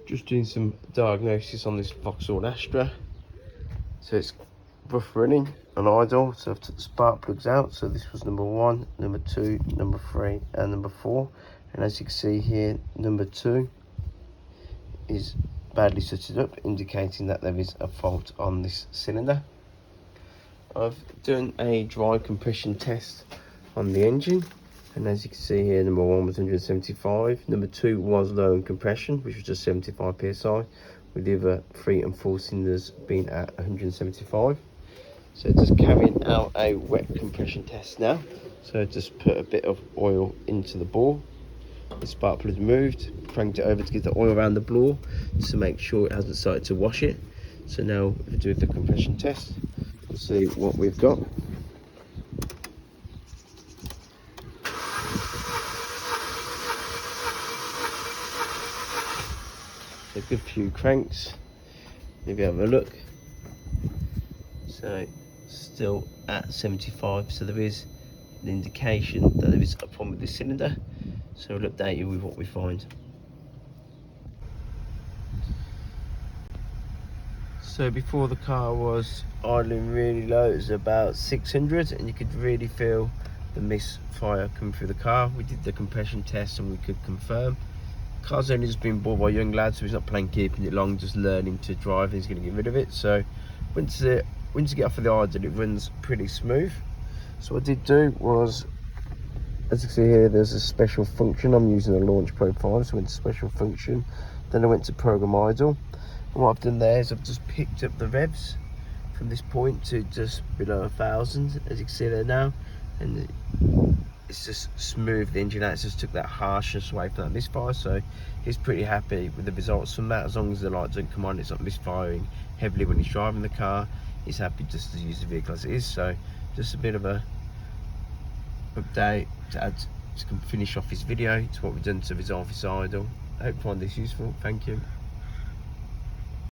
Just doing some diagnosis on this Vauxhall Astra. So it's rough running and idle, so I've took the spark plugs out. So this was number 1, number 2, number 3 and number 4, and as you can see here, number 2 is badly sooted up, indicating that there is a fault on this cylinder. I've done a dry compression test on the engine, and as you can see here, number 1 was 175, number 2 was low in compression, which was just 75 psi, with the other 3 and 4 cylinders being at 175. So just carrying out a wet compression test now. So just put a bit of oil into the bore, the spark plug moved, cranked it over to get the oil around the bore to make sure it hasn't started to wash it. So now if we do the compression test, we'll see what we've got. A good few cranks, maybe have a look. So still at 75, so there is an indication that there is a problem with the cylinder, so we'll update you with what we find. So before, the car was idling really low, it was about 600, and you could really feel the misfire coming through the car. We did the compression test and we could confirm. The car's only just been bought by a young lad, so he's not planning keeping it long, just learning to drive, and he's going to get rid of it. So once you get off of the idle, it runs pretty smooth. So what I did do was, as you can see here, there's a special function. I'm using a launch profile, so I went to special function, then I went to program idle, and what I've done there is I've just picked up the revs from this point to just below 1,000, as you can see there now, and it's just smooth the engine out. It's just took that harshness away from that misfire, so he's pretty happy with the results from that. As long as the lights don't come on, it's not misfiring heavily when he's driving the car, he's happy just to use the vehicle as it is. So just a bit of a update to add to finish off this video to what we've done to resolve this idle. I hope you find this useful. Thank you.